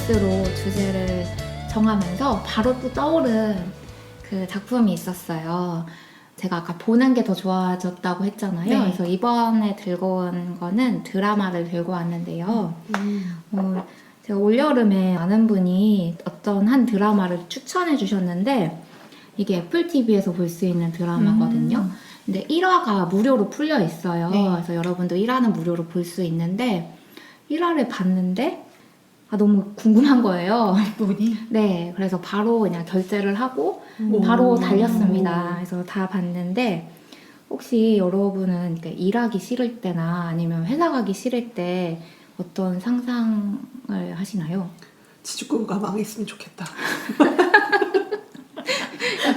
베이스로 주제를 정하면서 바로 또 떠오른 그 작품이 있었어요. 제가 아까 보는 게 더 좋아졌다고 했잖아요. 네. 그래서 이번에 들고 온 거는 드라마를 들고 왔는데요. 제가 올여름에 많은 분이 어떤 한 드라마를 추천해 주셨는데 이게 애플 TV에서 볼 수 있는 드라마거든요. 근데 1화가 무료로 풀려 있어요. 네. 그래서 여러분도 1화는 무료로 볼 수 있는데 1화를 봤는데 너무 궁금한 거예요. 부분이? 네, 그래서 바로 그냥 결제를 하고 오. 바로 달렸습니다. 그래서 다 봤는데 혹시 여러분은 이렇게 일하기 싫을 때나 아니면 회사 가기 싫을 때 어떤 상상을 하시나요? 지주국가 망했으면 좋겠다.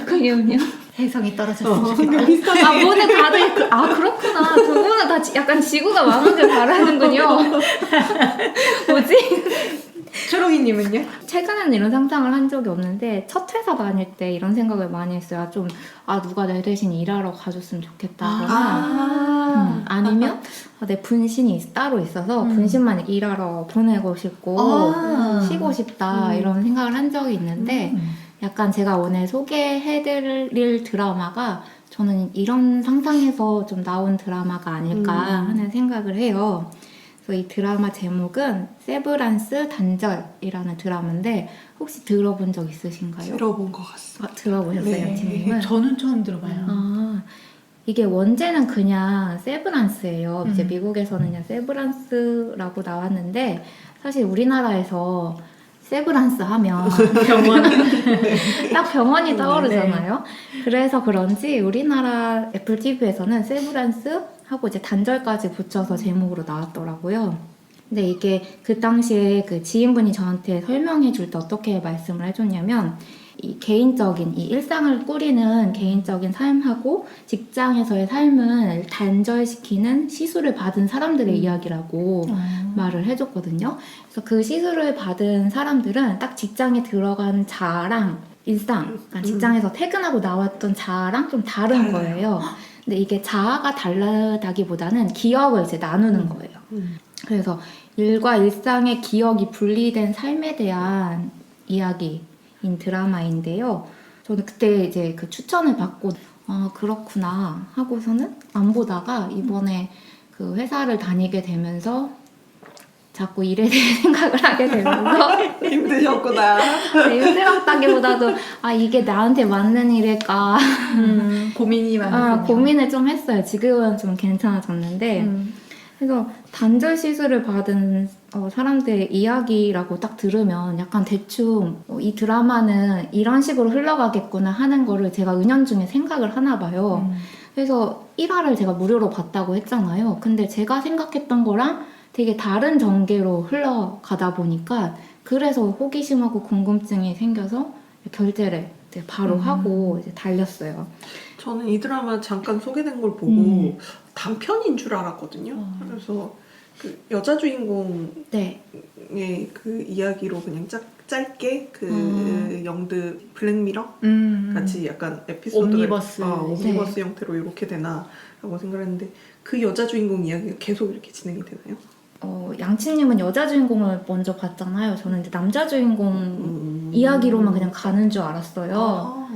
그럼요. 해성이 떨어졌으면 근데 비슷하게. 오늘 다들 그렇구나. 두 분은 다 약간 지구가 망하길 바라는군요. 뭐지? 초롱이님은요? 최근에는 이런 상상을 한 적이 없는데 첫 회사 다닐 때 이런 생각을 많이 했어요. 누가 내 대신 일하러 가줬으면 좋겠다거나 아니면 내 분신이 따로 있어서 분신만 일하러 보내고 싶고 쉬고 싶다 이런 생각을 한 적이 있는데 약간 제가 오늘 소개해드릴 드라마가 저는 이런 상상에서 좀 나온 드라마가 아닐까 하는 생각을 해요. 그래서 이 드라마 제목은 세브란스 단절이라는 드라마인데 혹시 들어본 적 있으신가요? 들어본 것 같습니다. 들어보셨어요, 네. 진님은? 저는 처음 들어봐요. 이게 원제는 그냥 세브란스예요. 이제 미국에서는 그냥 세브란스라고 나왔는데 사실 우리나라에서 세브란스 하면 병원 딱 병원이 떠오르잖아요. 그래서 그런지 우리나라 애플 TV에서는 세브란스 하고 이제 단절까지 붙여서 제목으로 나왔더라고요. 근데 이게 그 당시에 그 지인분이 저한테 설명해 줄 때 어떻게 말씀을 해줬냐면 이 개인적인 이 일상을 꾸리는 개인적인 삶하고 직장에서의 삶을 단절시키는 시술을 받은 사람들의 이야기라고 말을 해줬거든요. 그래서 그 시술을 받은 사람들은 딱 직장에 들어간 자아랑 일상, 그러니까 직장에서 퇴근하고 나왔던 자아랑 좀 다른 거예요. 근데 이게 자아가 다르다기보다는 기억을 이제 나누는 거예요. 그래서 일과 일상의 기억이 분리된 삶에 대한 이야기인 드라마인데요. 저는 그때 이제 그 추천을 받고 그렇구나 하고서는 안 보다가 이번에 그 회사를 다니게 되면서 자꾸 일에 대해 생각을 하게 되면서 힘드셨구나. 힘들었다기보다도 이게 나한테 맞는 일일까 고민이 많았군요. 고민을 좀 했어요. 지금은 좀 괜찮아졌는데 그래서 단절 시술을 받은 사람들의 이야기라고 딱 들으면 약간 대충 이 드라마는 이런 식으로 흘러가겠구나 하는 거를 제가 은연중에 생각을 하나 봐요. 그래서 1화를 제가 무료로 봤다고 했잖아요. 근데 제가 생각했던 거랑 되게 다른 전개로 흘러가다 보니까 그래서 호기심하고 궁금증이 생겨서 결제를 이제 바로 하고 이제 달렸어요. 저는 이 드라마 잠깐 소개된 걸 보고 단편인 줄 알았거든요. 그래서 그 여자 주인공의 네. 그 이야기로 그냥 짧게 그 영드 블랙미러 같이 약간 에피소드가 옴니버스. 옴니버스 형태로 이렇게 되나 라고 생각을 했는데 그 여자 주인공 이야기가 계속 이렇게 진행이 되나요? 양치님은 여자 주인공을 먼저 봤잖아요. 저는 이제 남자 주인공 이야기로만 그냥 가는 줄 알았어요.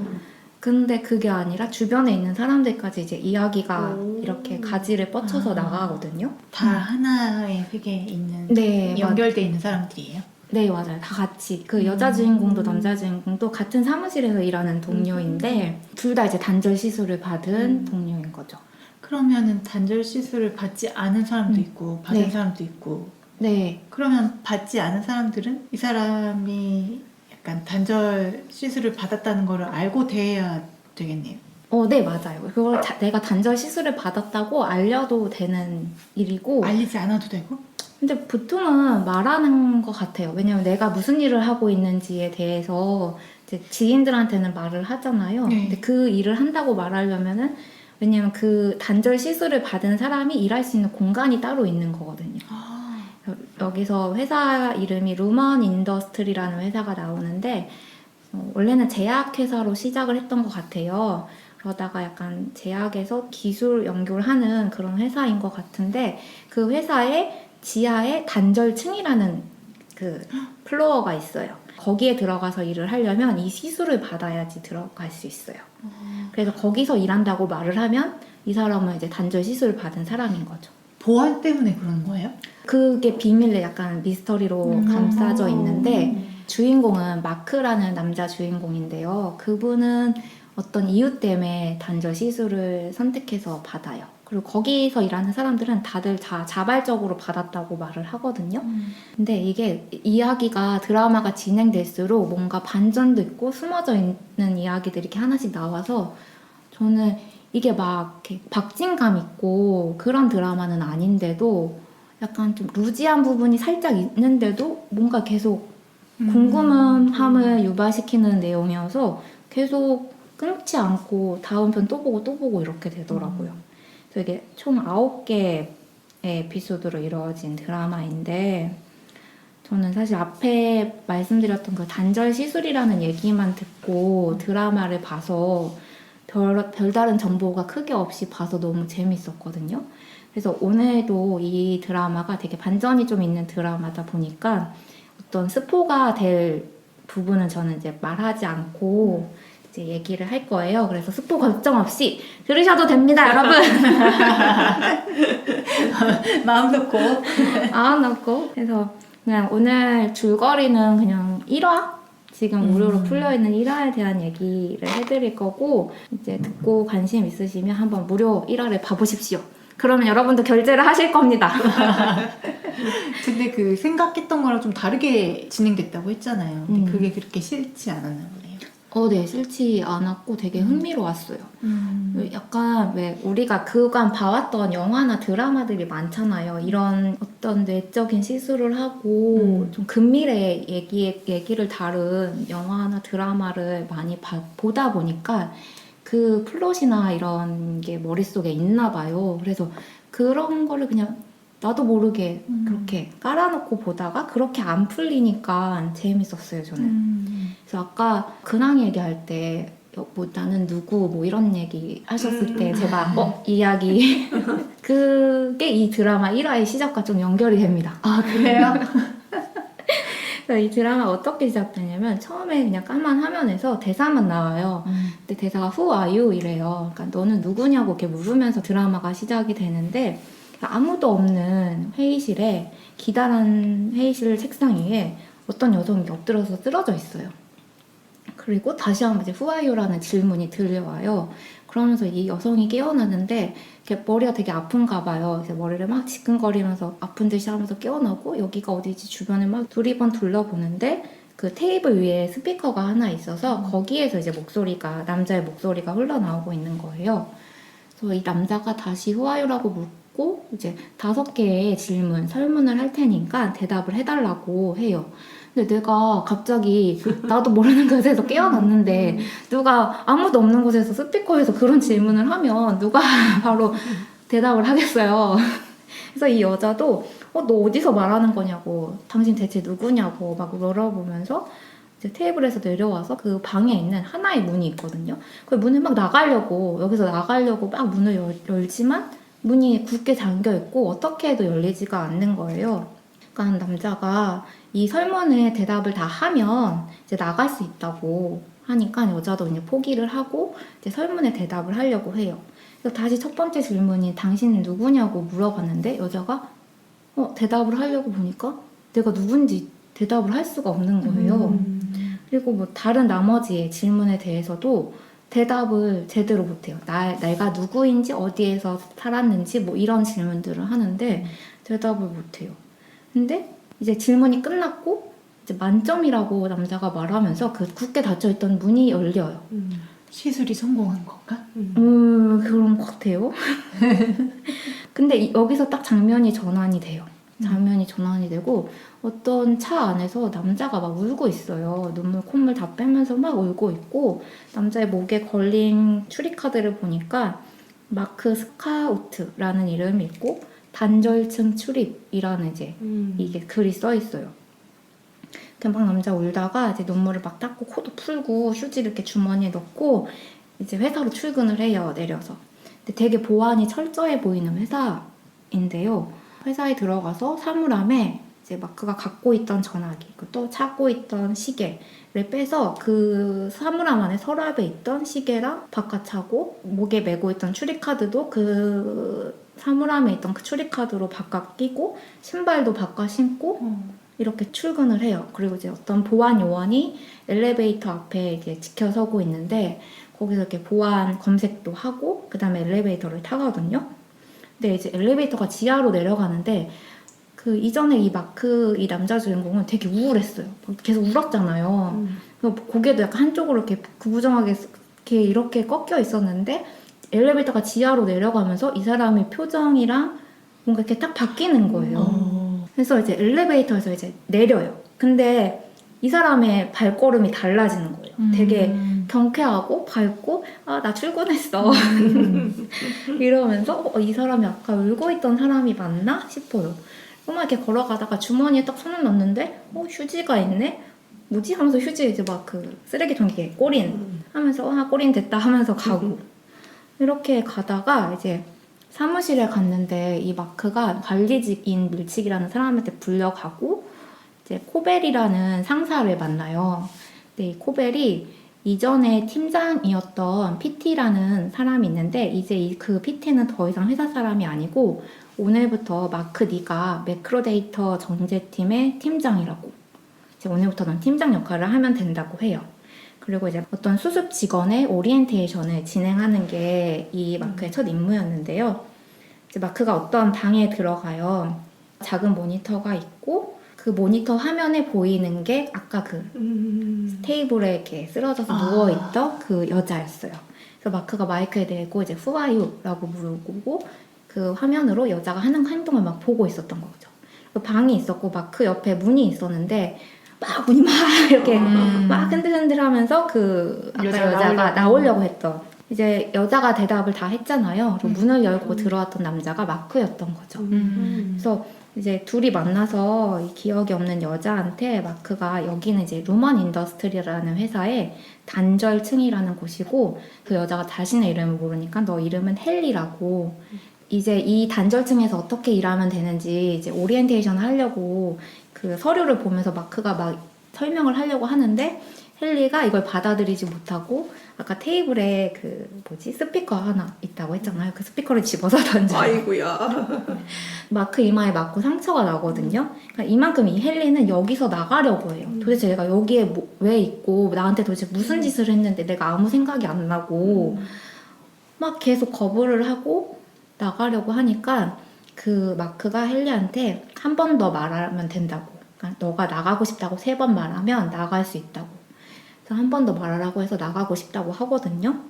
근데 그게 아니라 주변에 있는 사람들까지 이제 이야기가 이렇게 가지를 뻗쳐서 나가거든요. 다 하나의 획에 있는 네, 연결돼 있는 사람들이에요. 네, 맞아요. 다 같이. 그 여자 주인공도 남자 주인공도 같은 사무실에서 일하는 동료인데 둘 다 이제 단절 시술을 받은 동료인 거죠. 그러면은 단절 시술을 받지 않은 사람도 있고 받은 네. 사람도 있고 네. 그러면 받지 않은 사람들은 이 사람이 약간 단절 시술을 받았다는 걸 알고 대해야 되겠네요. 네, 맞아요. 그걸 내가 단절 시술을 받았다고 알려도 되는 일이고 알리지 않아도 되고? 근데 보통은 말하는 것 같아요. 왜냐면 내가 무슨 일을 하고 있는지에 대해서 이제 지인들한테는 말을 하잖아요. 네. 근데 그 일을 한다고 말하려면은 왜냐면 그 단절 시술을 받은 사람이 일할 수 있는 공간이 따로 있는 거거든요. 여기서 회사 이름이 루먼 인더스트리라는 회사가 나오는데 원래는 제약회사로 시작을 했던 것 같아요. 그러다가 약간 제약에서 기술 연구를 그런 회사인 것 같은데 그 회사의 지하에 단절층이라는 그 플로어가 있어요. 거기에 들어가서 일을 하려면 이 시술을 받아야지 들어갈 수 있어요. 그래서 거기서 일한다고 말을 하면 이 사람은 이제 단절 시술을 받은 사람인 거죠. 보안 때문에 그런 거예요? 그게 비밀에 약간 미스터리로 감싸져 있는데 주인공은 마크라는 남자 주인공인데요. 그분은 어떤 이유 때문에 단절 시술을 선택해서 받아요. 그리고 거기서 일하는 사람들은 다들 다 자발적으로 받았다고 말을 하거든요. 근데 이게 이야기가 드라마가 진행될수록 뭔가 반전도 있고 숨어져 있는 이야기들이 이렇게 하나씩 나와서 저는 이게 막 이렇게 박진감 있고 그런 드라마는 아닌데도 약간 좀 루지한 부분이 살짝 있는데도 뭔가 계속 궁금함을 유발시키는 내용이어서 계속 끊지 않고 다음 편 또 보고 또 보고 이렇게 되더라고요. 그래서 이게 총 9개의 에피소드로 이루어진 드라마인데 저는 사실 앞에 말씀드렸던 그 단절 시술이라는 얘기만 듣고 드라마를 봐서 별다른 정보가 크게 없이 봐서 너무 재밌었거든요. 그래서 오늘도 이 드라마가 되게 반전이 좀 있는 드라마다 보니까 어떤 스포가 될 부분은 저는 이제 말하지 않고 이제 얘기를 할 거예요. 그래서 스포 걱정 없이 들으셔도 됩니다, 여러분. 마음 놓고. 마음 놓고. 그래서 그냥 오늘 줄거리는 그냥 1화? 지금 무료로 풀려있는 1화에 대한 얘기를 해드릴 거고 이제 듣고 관심 있으시면 한번 무료 1화를 봐보십시오. 그러면 여러분도 결제를 하실 겁니다. 근데 그 생각했던 거랑 좀 다르게 진행됐다고 했잖아요. 근데 그게 그렇게 싫지 않았나 보네요. 네, 싫지 않았고 되게 흥미로웠어요. 약간 왜 우리가 그간 봐왔던 영화나 드라마들이 많잖아요. 이런 어떤 내적인 시술을 하고 좀 근미래 얘기를 다룬 영화나 드라마를 많이 보다 보니까 그 플롯이나 이런 게 머릿속에 있나 봐요. 그래서 그런 거를 그냥 나도 모르게 그렇게 깔아놓고 보다가 그렇게 안 풀리니까 재밌었어요, 저는. 그래서 아까 근황 얘기할 때 뭐 나는 누구 뭐 이런 얘기 하셨을 때 제가 이 이야기 그게 이 드라마 1화의 시작과 좀 연결이 됩니다. 아, 그래요? 그래서 이 드라마 어떻게 시작되냐면 처음에 그냥 까만 화면에서 대사만 나와요. 근데 대사가 Who are you? 이래요. 그러니까 너는 누구냐고 이렇게 물으면서 드라마가 시작이 되는데 아무도 없는 회의실에 기다란 회의실 책상 위에 어떤 여성이 엎드려서 쓰러져 있어요. 그리고 다시 한번 이제 Who are you?라는 질문이 들려와요. 그러면서 이 여성이 깨어나는데 머리가 되게 아픈가 봐요. 이제 머리를 막 지끈거리면서 아픈 듯이 하면서 깨어나고 여기가 어디지 주변을 막 두리번 둘러보는데 그 테이블 위에 스피커가 하나 있어서 거기에서 이제 남자의 목소리가 흘러나오고 있는 거예요. 그래서 이 남자가 다시 Who are you?라고 묻고 이제 5개의 설문을 할 테니까 대답을 해달라고 해요. 근데 내가 갑자기 나도 모르는 곳에서 깨어났는데 누가 아무도 없는 곳에서 스피커에서 그런 질문을 하면 누가 바로 대답을 하겠어요. 그래서 이 여자도 너 어디서 말하는 거냐고 당신 대체 누구냐고 막 물어보면서 이제 테이블에서 내려와서 그 방에 있는 하나의 문이 있거든요. 그 문을 막 여기서 나가려고 막 문을 열지만 문이 굳게 잠겨 있고 어떻게 해도 열리지가 않는 거예요. 그러니까 남자가 이 설문에 대답을 다 하면 이제 나갈 수 있다고 하니까 여자도 이제 포기를 하고 이제 설문에 대답을 하려고 해요. 그래서 다시 첫 번째 질문이 당신은 누구냐고 물어봤는데 여자가 대답을 하려고 보니까 내가 누군지 대답을 할 수가 없는 거예요. 그리고 뭐 다른 나머지의 질문에 대해서도 대답을 제대로 못해요. 내가 누구인지 어디에서 살았는지 뭐 이런 질문들을 하는데 대답을 못해요. 근데 이제 질문이 끝났고 이제 만점이라고 남자가 말하면서 그 굳게 닫혀있던 문이 열려요. 시술이 성공한 건가? 그런 것 같아요. 근데 여기서 딱 장면이 전환이 돼요. 장면이 전환이 되고 어떤 차 안에서 남자가 막 울고 있어요. 눈물 콧물 다 빼면서 막 울고 있고 남자의 목에 걸린 추리카드를 보니까 마크 스카우트라는 이름이 있고 단절층 출입이라는 이제 이게 글이 써 있어요. 막 남자 울다가 이제 눈물을 막 닦고 코도 풀고 휴지를 이렇게 주머니에 넣고 이제 회사로 출근을 해요, 내려서. 근데 되게 보안이 철저해 보이는 회사인데요. 회사에 들어가서 사물함에 이제 마크가 갖고 있던 전화기, 또 차고 있던 시계를 빼서 그 사물함 안에 서랍에 있던 시계랑 바깥 차고 목에 메고 있던 추리카드도 그 사물함에 있던 그 추리카드로 바깥 끼고 신발도 바깥 신고 이렇게 출근을 해요. 그리고 이제 어떤 보안 요원이 엘리베이터 앞에 이제 지켜서고 있는데 거기서 이렇게 보안 검색도 하고 그 다음에 엘리베이터를 타거든요. 근데 이제 엘리베이터가 지하로 내려가는데 그 이전에 이 마크 이 남자 주인공은 되게 우울했어요. 계속 울었잖아요. 그래서 고개도 약간 한쪽으로 이렇게 구부정하게 이렇게 꺾여 있었는데 엘리베이터가 지하로 내려가면서 이 사람의 표정이랑 뭔가 이렇게 딱 바뀌는 거예요. 그래서 이제 엘리베이터에서 이제 내려요. 근데 이 사람의 발걸음이 달라지는 거예요. 되게 경쾌하고 밝고 아, 나 출근했어. 이러면서 이 사람이 아까 울고 있던 사람이 맞나 싶어요. 막 이렇게 걸어가다가 주머니에 딱 손을 넣는데 휴지가 있네? 뭐지? 하면서 휴지 이제 막 그 쓰레기통에 꼬린 하면서 꼬린 됐다 하면서 가고 이렇게 가다가 이제 사무실에 갔는데 이 마크가 관리직인 밀칙이라는 사람한테 불려가고 이제 코벨이라는 상사를 만나요. 근데 이 코벨이 이전에 팀장이었던 PT라는 사람이 있는데 이제 그 PT는 더 이상 회사 사람이 아니고 오늘부터 마크 네가 매크로데이터 정제팀의 팀장이라고 이제 오늘부터 넌 팀장 역할을 하면 된다고 해요. 그리고 이제 어떤 수습 직원의 오리엔테이션을 진행하는 게 이 마크의 첫 임무였는데요. 이제 마크가 어떤 방에 들어가요. 작은 모니터가 있고 그 모니터 화면에 보이는 게 아까 그 테이블에 이렇게 쓰러져서 누워있던 그 여자였어요. 그래서 마크가 마이크에 대고 이제 Who are you? 라고 물어보고 그 화면으로 여자가 하는 행동을 막 보고 있었던 거죠. 그 방이 있었고 마크 옆에 문이 있었는데 막 문이 막 이렇게 막 흔들흔들하면서 그 아까 여자가 나오려고 했던 이제 여자가 대답을 다 했잖아요. 그리고 문을 열고 들어왔던 남자가 마크였던 거죠. 그래서 이제 둘이 만나서 이 기억이 없는 여자한테 마크가 여기는 이제 루먼 인더스트리라는 회사의 단절층이라는 곳이고 그 여자가 자신의 이름을 모르니까 너 이름은 헨리라고 이제 이 단절층에서 어떻게 일하면 되는지 이제 오리엔테이션 하려고 그 서류를 보면서 마크가 막 설명을 하려고 하는데 헨리가 이걸 받아들이지 못하고 아까 테이블에 그 스피커 하나 있다고 했잖아요. 그 스피커를 집어서 던져요. 아이고야. 마크 이마에 맞고 상처가 나거든요. 그러니까 이만큼 이 헨리는 여기서 나가려고 해요. 도대체 내가 여기에 왜 있고 나한테 도대체 무슨 짓을 했는데 내가 아무 생각이 안 나고 막 계속 거부를 하고 나가려고 하니까 그 마크가 헨리한테 한 번 더 말하면 된다고. 그러니까 너가 나가고 싶다고 3번 말하면 나갈 수 있다고. 그래서 한 번 더 말하라고 해서 나가고 싶다고 하거든요.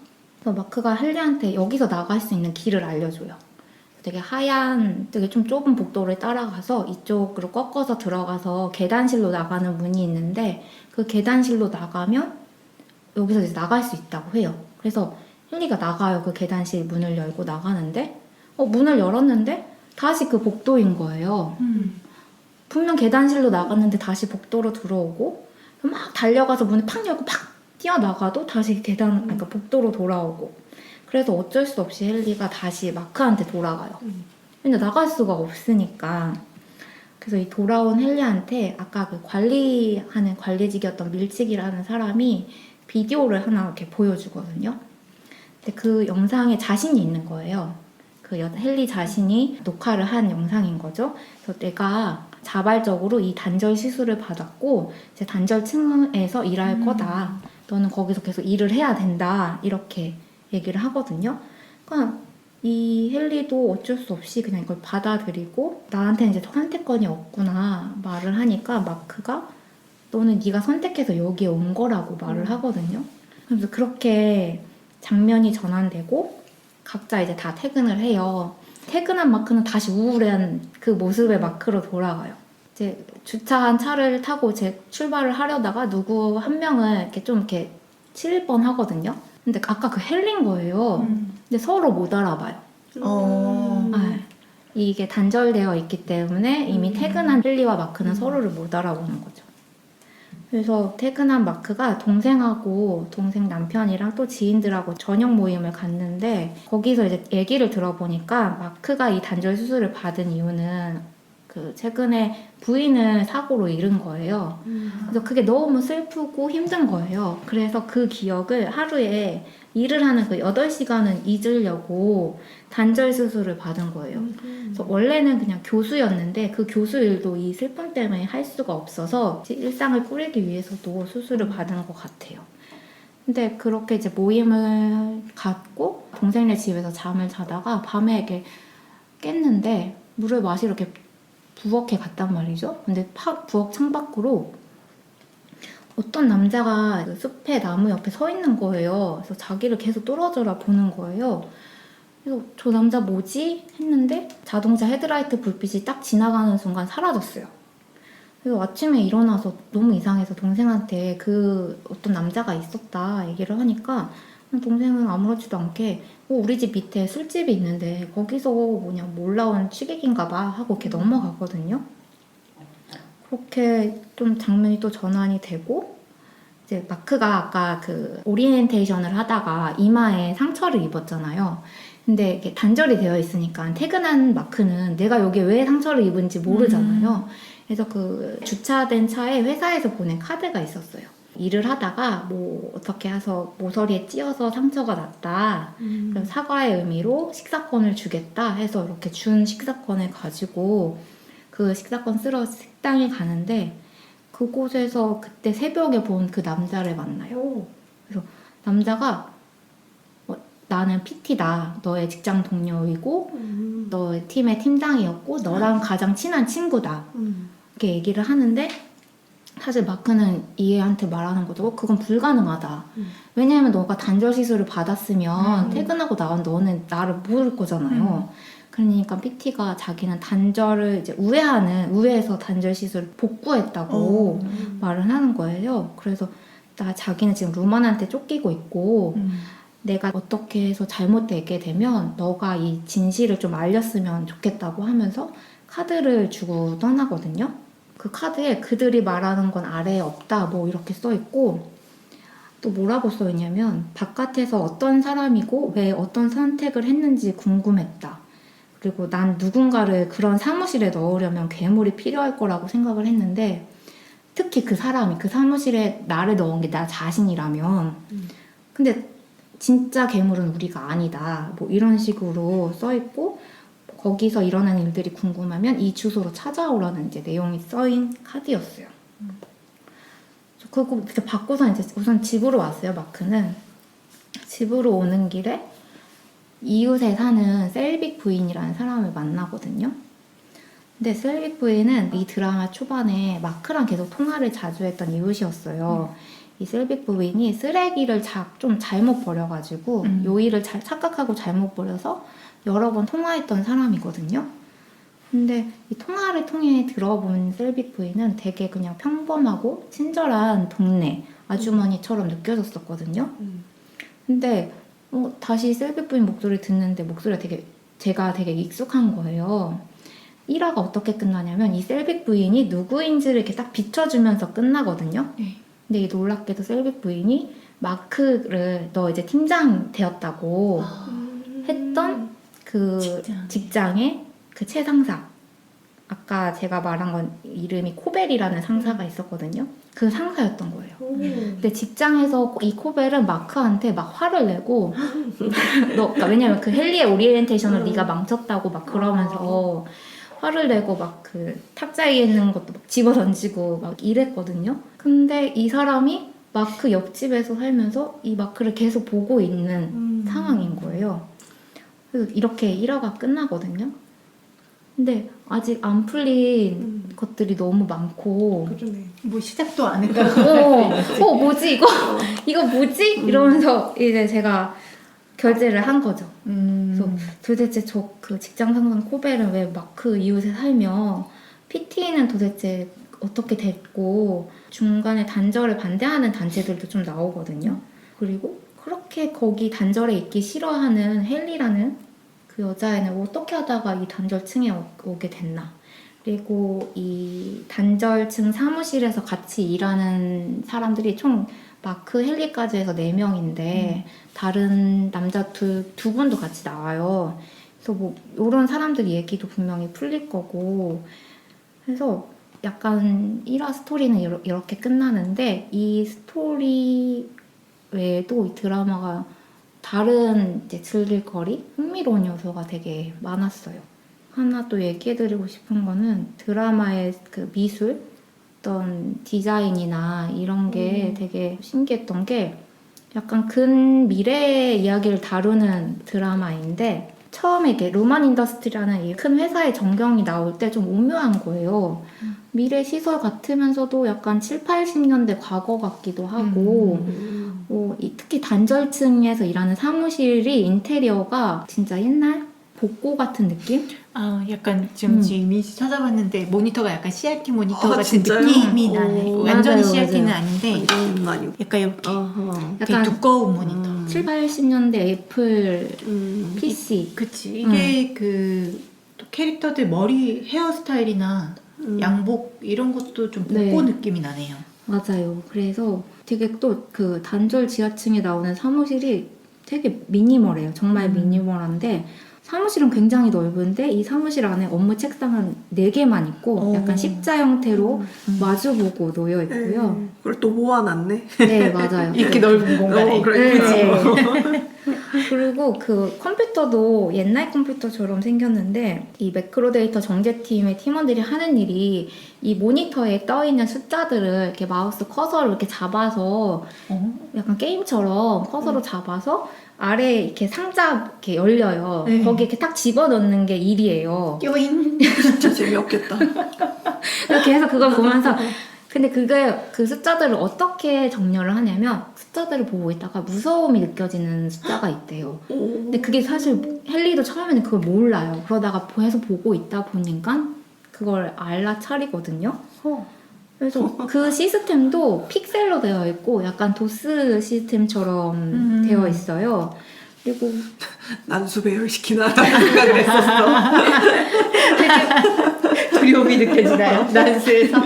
그래서 마크가 헨리한테 여기서 나갈 수 있는 길을 알려줘요. 되게 하얀, 되게 좀 좁은 복도를 따라가서 이쪽으로 꺾어서 들어가서 계단실로 나가는 문이 있는데 그 계단실로 나가면 여기서 이제 나갈 수 있다고 해요. 그래서 헨리가 나가요. 그 계단실 문을 열고 나가는데 문을 열었는데 다시 그 복도인 거예요. 분명 계단실로 나갔는데 다시 복도로 들어오고 막 달려가서 문을 팍 열고 팍 뛰어나가도 다시 그러니까 복도로 돌아오고 그래서 어쩔 수 없이 헨리가 다시 마크한테 돌아가요. 근데 나갈 수가 없으니까 그래서 이 돌아온 헨리한테 아까 그 관리하는 관리직이었던 밀칙이라는 사람이 비디오를 하나 이렇게 보여주거든요. 근데 그 영상에 자신이 있는 거예요. 그 헨리 자신이 녹화를 한 영상인 거죠. 그래서 내가 자발적으로 이 단절 시술을 받았고 이제 단절층에서 일할 거다. 너는 거기서 계속 일을 해야 된다. 이렇게 얘기를 하거든요. 그러니까 이 헨리도 어쩔 수 없이 그냥 이걸 받아들이고 나한테는 이제 선택권이 없구나 말을 하니까 마크가 너는 네가 선택해서 여기에 온 거라고 말을 하거든요. 그래서 그렇게 장면이 전환되고 각자 이제 다 퇴근을 해요. 퇴근한 마크는 다시 우울한 그 모습의 마크로 돌아가요. 이제 주차한 차를 타고 이제 출발을 하려다가 누구 한 명을 이렇게 좀 이렇게 칠 뻔 하거든요. 근데 아까 그 헨리인 거예요. 근데 서로 못 알아봐요. 네. 이게 단절되어 있기 때문에 이미 퇴근한 헨리와 마크는 서로를 못 알아보는 거죠. 그래서 퇴근한 마크가 동생하고 동생 남편이랑 또 지인들하고 저녁 모임을 갔는데 거기서 이제 얘기를 들어보니까 마크가 이 단절 수술을 받은 이유는 그 최근에 부인을 사고로 잃은 거예요. 그래서 그게 너무 슬프고 힘든 거예요. 그래서 그 기억을 하루에 일을 하는 그 8시간은 잊으려고 단절 수술을 받은 거예요. 그래서 원래는 그냥 교수였는데 그 교수 일도 이 슬픔 때문에 할 수가 없어서 이제 일상을 꾸리기 위해서도 수술을 받은 것 같아요. 근데 그렇게 이제 모임을 갖고 동생네 집에서 잠을 자다가 밤에 이렇게 깼는데 물을 마시러 이렇게 부엌에 갔단 말이죠. 근데 부엌 창밖으로 어떤 남자가 그 숲에 나무 옆에 서 있는 거예요. 그래서 자기를 계속 뚫어져라 보는 거예요. 그래서 저 남자 뭐지? 했는데 자동차 헤드라이트 불빛이 딱 지나가는 순간 사라졌어요. 그래서 아침에 일어나서 너무 이상해서 동생한테 그 어떤 남자가 있었다 얘기를 하니까 동생은 아무렇지도 않게 우리 집 밑에 술집이 있는데 거기서 뭐냐 올라온 취객인가 봐 하고 이렇게 넘어가거든요. 그렇게 좀 장면이 또 전환이 되고 이제 마크가 아까 그 오리엔테이션을 하다가 이마에 상처를 입었잖아요. 근데 이게 단절이 되어 있으니까 퇴근한 마크는 내가 여기에 왜 상처를 입은지 모르잖아요. 그래서 그 주차된 차에 회사에서 보낸 카드가 있었어요. 일을 하다가 뭐 어떻게 해서 모서리에 찧어서 상처가 났다. 그래서 사과의 의미로 식사권을 주겠다 해서 이렇게 준 식사권을 가지고 그 식사권 쓰러 식당에 가는데 그곳에서 그때 새벽에 본 그 남자를 만나요. 그래서 남자가 나는 PT다. 너의 직장 동료이고 너의 팀의 팀장이었고 너랑 가장 친한 친구다. 이렇게 얘기를 하는데 사실 마크는 이 애한테 말하는 거죠. 그건 불가능하다. 왜냐하면 너가 단절 시술을 받았으면 퇴근하고 나온 너는 나를 모를 거잖아요. 그러니까 PT가 자기는 단절을 이제 우회해서 단절 시술을 복구했다고 말을 하는 거예요. 그래서 자기는 지금 루만한테 쫓기고 있고 내가 어떻게 해서 잘못되게 되면 너가 이 진실을 좀 알렸으면 좋겠다고 하면서 카드를 주고 떠나거든요. 그 카드에 그들이 말하는 건 아래에 없다 뭐 이렇게 써있고 또 뭐라고 써있냐면 바깥에서 어떤 사람이고 왜 어떤 선택을 했는지 궁금했다. 그리고 난 누군가를 그런 사무실에 넣으려면 괴물이 필요할 거라고 생각을 했는데 특히 그 사람이 그 사무실에 나를 넣은 게 나 자신이라면 근데 진짜 괴물은 우리가 아니다. 뭐 이런 식으로 써있고 거기서 일어나는 일들이 궁금하면 이 주소로 찾아오라는 이제 내용이 써인 카드였어요. 그거 이렇게 받고서 이제 우선 집으로 왔어요. 마크는 집으로 오는 길에 이웃에 사는 셀빅 부인이라는 사람을 만나거든요. 근데 셀빅 부인은 이 드라마 초반에 마크랑 계속 통화를 자주 했던 이웃이었어요. 이 셀빅 부인이 쓰레기를 좀 잘못 버려가지고 요일을 착각하고 잘못 버려서 여러 번 통화했던 사람이거든요. 근데 이 통화를 통해 들어본 셀빅 부인은 되게 그냥 평범하고 친절한 동네 아주머니처럼 느껴졌었거든요. 근데 다시 셀빅 부인 목소리 듣는데 목소리가 제가 되게 익숙한 거예요. 1화가 어떻게 끝나냐면 이 셀빅 부인이 누구인지를 이렇게 딱 비춰주면서 끝나거든요. 근데 이 놀랍게도 셀빅 부인이 마크를 너 이제 팀장 되었다고 했던 그 직장의 그 최상사 아까 제가 말한 건 이름이 코벨이라는 상사가 있었거든요. 그 상사였던 거예요. 근데 직장에서 이 코벨은 마크한테 막 화를 내고 그러니까 왜냐면 그 헨리의 오리엔테이션을 네가 망쳤다고 막 그러면서 화를 내고 막 그 탁자 위에 있는 것도 막 집어던지고 막 이랬거든요. 근데 이 사람이 마크 옆집에서 살면서 이 마크를 계속 보고 있는 상황인 거예요. 그래서 이렇게 1화가 끝나거든요. 근데 아직 안 풀린 것들이 너무 많고 그러네. 뭐 시작도 안 했다고 뭐지 이거 뭐지? 이러면서 이제 제가 결제를 한 거죠. 그래서 도대체 그 직장 상사 코벨은 왜 마크 이웃에 살며 PT는 도대체 어떻게 됐고 중간에 단절을 반대하는 단체들도 좀 나오거든요. 그리고 그렇게 거기 단절에 있기 싫어하는 헨리라는 그 여자애는 어떻게 하다가 이 단절층에 오게 됐나. 그리고 이 단절층 사무실에서 같이 일하는 사람들이 총 마크 헨리까지 해서 4명인데 다른 남자 두 분도 같이 나와요. 그래서 뭐 이런 사람들 얘기도 분명히 풀릴 거고 그래서 약간 1화 스토리는 이렇게 끝나는데 이 스토리 외에도 이 드라마가 다른 이제 즐길 거리, 흥미로운 요소가 되게 많았어요. 하나 또 얘기해드리고 싶은 거는 드라마의 그 미술, 어떤 디자인이나 이런 게 되게 신기했던 게 약간 근미래 이야기를 다루는 드라마인데 처음에 이게 로만 인더스트리라는 이 큰 회사의 전경이 나올 때 좀 오묘한 거예요. 미래 시설 같으면서도 약간 7, 80년대 과거 같기도 하고 특히 단절층에서 일하는 사무실이 인테리어가 진짜 옛날 복고 같은 느낌? 아, 약간 지금 이미지 찾아봤는데 모니터가 약간 CRT 모니터 아, 같은 진짜요? 느낌이 나네. 오. 완전히 맞아요, CRT는 맞아요. 아닌데 이건 아니고. 약간 이렇게 아하. 되게 약간 두꺼운 모니터. 7, 80년대 애플 PC. 그치. 이게 또 캐릭터들 머리 헤어스타일이나 양복 이런 것도 좀 복고 네. 느낌이 나네요. 맞아요. 그래서 되게 또 그 단절 지하층에 나오는 사무실이 되게 미니멀해요. 정말 미니멀한데 사무실은 굉장히 넓은데 이 사무실 안에 업무 책상은 4개만 있고 약간 십자 형태로 마주보고 놓여 있고요. 그걸 또 모아놨네. 네, 맞아요. 이렇게 넓은 공간에. 그러니까. 그리고 그 컴퓨터도 옛날 컴퓨터처럼 생겼는데 이 매크로 데이터 정제팀의 팀원들이 하는 일이 이 모니터에 떠있는 숫자들을 이렇게 마우스 커서로 이렇게 잡아서 약간 게임처럼 커서로 잡아서 아래에 이렇게 상자 이렇게 열려요. 네. 거기 이렇게 딱 집어넣는 게 일이에요. 껴인. 진짜 재미없겠다. 이렇게 해서 그걸 보면서 근데 그 숫자들을 어떻게 정렬을 하냐면 숫자들을 보고 있다가 무서움이 느껴지는 숫자가 있대요. 근데 그게 사실 헨리도 처음에는 그걸 몰라요. 그러다가 계속 보고 있다 보니까 그걸 알아차리거든요. 그래서 그 시스템도 픽셀로 되어 있고 약간 도스 시스템처럼 되어 있어요. 그리고 난수 배열시키나라는 생각을 했었어. 두려움이 느껴지나요? 난수에서.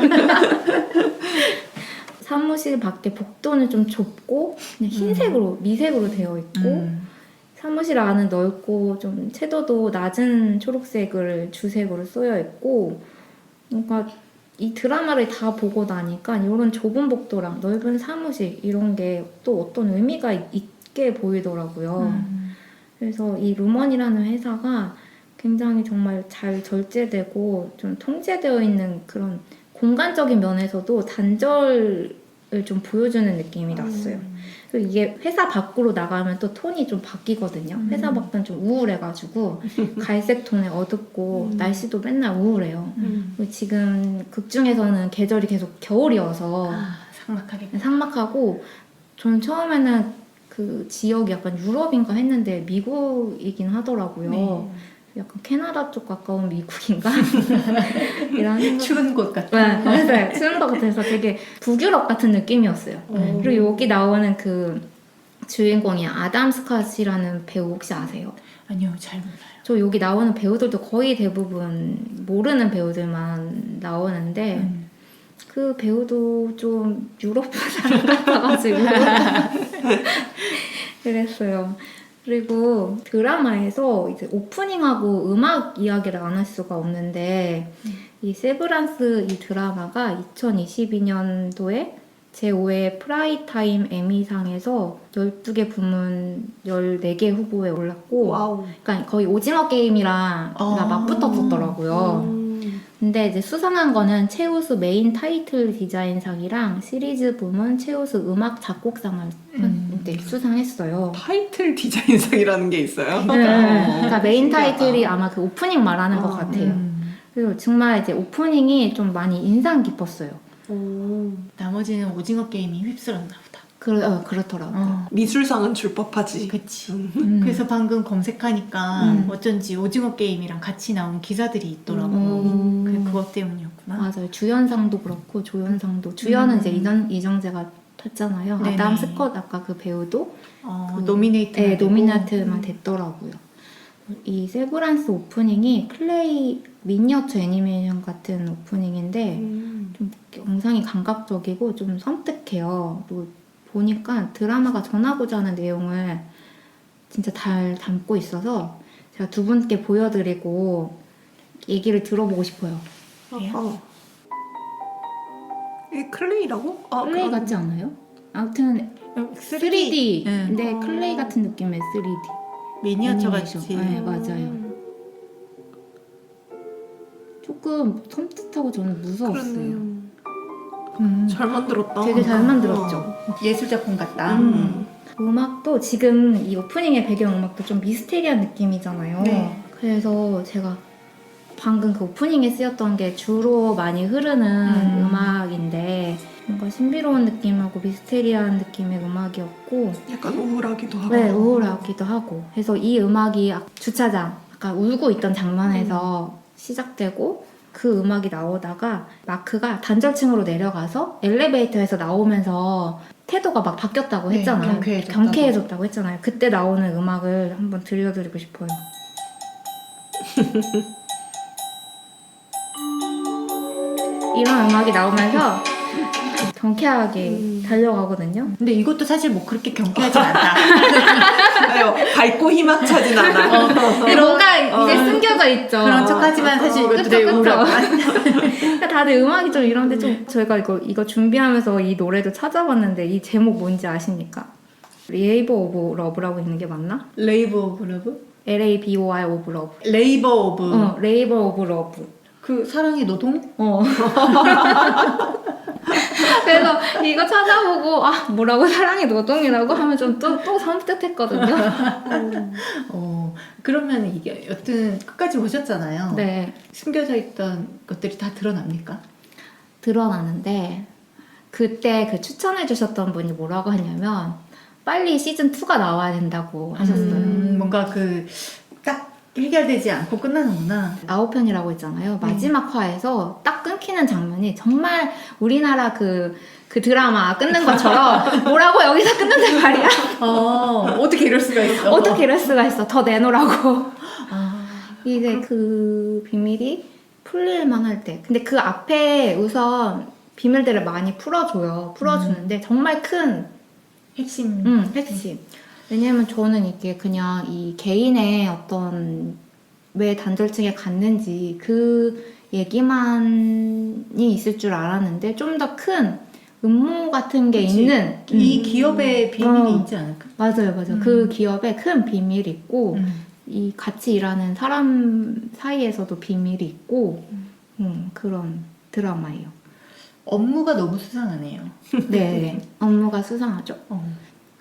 사무실 밖에 복도는 좀 좁고 그냥 흰색으로 미색으로 되어 있고 사무실 안은 넓고 좀 채도도 낮은 초록색을 주색으로 쓰여 있고 뭔가 이 드라마를 다 보고 나니까 이런 좁은 복도랑 넓은 사무실 이런 게 또 어떤 의미가 있게 보이더라고요. 그래서 이 루먼이라는 회사가 굉장히 정말 잘 절제되고 좀 통제되어 있는 그런 공간적인 면에서도 단절을 좀 보여주는 느낌이 났어요. 그리고 이게 회사 밖으로 나가면 또 톤이 좀 바뀌거든요. 회사 밖은 좀 우울해가지고 갈색 톤에 어둡고 날씨도 맨날 우울해요. 그리고 지금 극 중에서는 계절이 계속 겨울이어서 삭막하게. 삭막하고 저는 처음에는 그 지역이 약간 유럽인가 했는데 미국이긴 하더라고요. 네. 약간 캐나다 쪽 가까운 미국인가? 이런 생각. 추운 곳 같은. 네, 맞아요. 추운 것 같아서 되게 북유럽 같은 느낌이었어요. 그리고 여기 나오는 그 주인공이 아담 스캇이라는 배우 혹시 아세요? 아니요, 잘 몰라요. 저 여기 나오는 배우들도 거의 대부분 모르는 배우들만 나오는데 그 배우도 좀 유럽 사람 같아가지고 그랬어요. 그리고 드라마에서 이제 오프닝하고 음악 이야기를 안 할 수가 없는데 이 세브란스 이 드라마가 2022년도에 제5회 프라이타임 에미상에서 12개 부문 14개 후보에 올랐고 와우. 그러니까 거의 오징어 게임이랑 맞붙었었더라고요. 근데 이제 수상한 거는 최우수 메인 타이틀 디자인상이랑 시리즈 부문 최우수 음악 작곡상을 이제 수상했어요. 타이틀 디자인상이라는 게 있어요? 네. 그러니까 메인 타이틀이 아마 그 오프닝 말하는 것 같아요. 그리고 정말 이제 오프닝이 좀 많이 인상 깊었어요. 나머지는 오징어 게임이 휩쓸었나 보다. 그렇더라고요. 미술상은 줄 법하지. 그치. 그래서 방금 검색하니까 어쩐지 오징어 게임이랑 같이 나온 기사들이 있더라고. 그것 때문이었구나. 맞아요. 주연상도 그렇고 조연상도 주연은 이제 이정재가 탔잖아요. 네네. 아담 스컷 아까 그 배우도 노미네이트. 네, 노미네이트만 됐더라고요. 이 세브란스 오프닝이 클레이 미니어처 애니메이션 같은 오프닝인데 좀 영상이 감각적이고 좀 섬뜩해요. 뭐 보니까 드라마가 전하고자 하는 내용을 진짜 잘 담고 있어서 제가 두 분께 보여드리고 얘기를 들어보고 싶어요. 이게 클레이라고? 아, 클레이 같지 않아요? 아무튼 3D. 네. 근데 클레이 같은 느낌의 3D. 미니어처 애니메이션. 같이. 네, 맞아요. 조금 섬뜩하고 저는 무서웠어요. 그러네요. 음. 잘 만들었다. 되게 잘 만들었죠. 예술 작품 같다. 음악도 지금 이 오프닝의 배경음악도 좀 미스테리한 느낌이잖아요. 네. 그래서 제가 방금 그 오프닝에 쓰였던 게 주로 많이 흐르는 음악인데 뭔가 신비로운 느낌하고 미스테리한 느낌의 음악이었고 약간 우울하기도 하고. 네, 우울하기도 하고 그래서 이 음악이 주차장 아까 울고 있던 장면에서 시작되고 그 음악이 나오다가 마크가 단절층으로 내려가서 엘리베이터에서 나오면서 태도가 막 바뀌었다고 네, 했잖아요. 경쾌해졌다고 했잖아요. 그때 나오는 음악을 한번 들려드리고 싶어요. 이런 음악이 나오면서 경쾌하게 달려가거든요. 근데 이것도 사실 뭐 그렇게 경쾌하진 않다. 아유, 밝고 희망차진 않아. 뭔가 이제 숨겨져 있죠. 그런 척하지만 사실 이것도 되게 그쵸. 우울하고. 그러니까 다들 음악이 좀 이런데 좀 저희가 이거 준비하면서 이 노래도 찾아봤는데 이 제목 뭔지 아십니까? 레이버 오브 러브라고 있는 게 맞나? 레이버 오브 러브? LABOR 오브 러브. 레이버 오브. 레이버 오브 러브. 그 사랑의 노동? 그래서 이거 찾아보고 뭐라고 사랑의 노동이라고 하면 좀 또 섬뜩했거든요. 그러면 이게 여튼 끝까지 보셨잖아요. 네, 숨겨져 있던 것들이 다 드러납니까? 드러나는데 그때 그 추천해 주셨던 분이 뭐라고 하냐면 빨리 시즌 2가 나와야 된다고 하셨어요. 뭔가 딱 해결되지 않고 끝나는구나. 9편이라고 했잖아요. 마지막 화에서 딱 끊기는 장면이 정말 우리나라 그 드라마 끊는 것처럼 뭐라고 여기서 끊는단 말이야. 어떻게 이럴 수가 있어? 어떻게 이럴 수가 있어. 더 내놓으라고. 이제 그 비밀이 풀릴만 할 때. 근데 그 앞에 우선 비밀들을 많이 풀어주는데 정말 큰 핵심. 핵심. 왜냐면 저는 이게 그냥 이 개인의 어떤 왜 단절층에 갔는지 그 얘기만이 있을 줄 알았는데 좀 더 큰 음모 같은 게 그치. 있는 이 기업의 비밀이 있지 않을까? 맞아요. 그 기업에 큰 비밀이 있고 이 같이 일하는 사람 사이에서도 비밀이 있고 그런 드라마예요. 업무가 너무 수상하네요. 네, 업무가 수상하죠.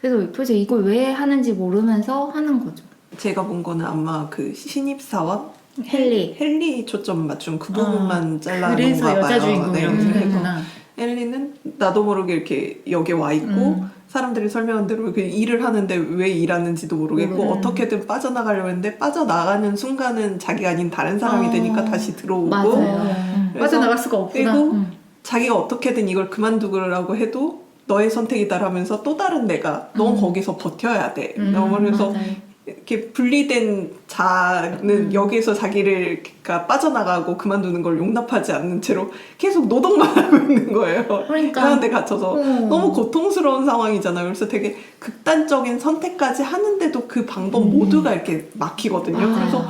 그래서 도대체 이걸 왜 하는지 모르면서 하는 거죠. 제가 본 거는 아마 그 신입사원? 헨리 초점 맞춘 그 부분만 잘라놓은 그래서 거 여자 봐요. 주인공이라고 그래서 생각했구나. 헨리는 나도 모르게 이렇게 여기 와 있고 사람들이 설명한 대로 그 일을 하는데 왜 일하는지도 모르겠고 어떻게든 빠져나가려고 했는데 빠져나가는 순간은 자기가 아닌 다른 사람이 되니까 다시 들어오고 맞아요. 그래서 빠져나갈 수가 없구나. 그리고 자기가 어떻게는 이걸 그만두라고 해도 너의 선택이다라면서 또 다른 내가 넌 거기서 버텨야 돼. 그래서 맞아요. 이렇게 분리된 자는 여기에서 자기를 그러니까 빠져나가고 그만두는 걸 용납하지 않는 채로 계속 노동만 하고 있는 거예요. 그러니까 그런 데 갇혀서 너무 고통스러운 상황이잖아요. 그래서 되게 극단적인 선택까지 하는데도 그 방법 모두가 이렇게 막히거든요. 맞아요. 그래서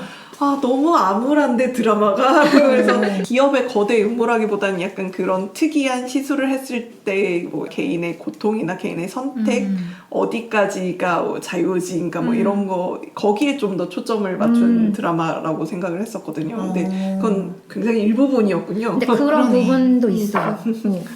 너무 암울한데 드라마가 그래서 기업의 거대 음모라기보다는 약간 그런 특이한 시술을 했을 때 뭐 개인의 고통이나 개인의 선택 어디까지가 뭐 자유의지인가 뭐 이런 거 거기에 좀 더 초점을 맞춘 드라마라고 생각을 했었거든요. 근데 그건 굉장히 일부분이었군요. 근데 그런 그러네. 부분도 있어요.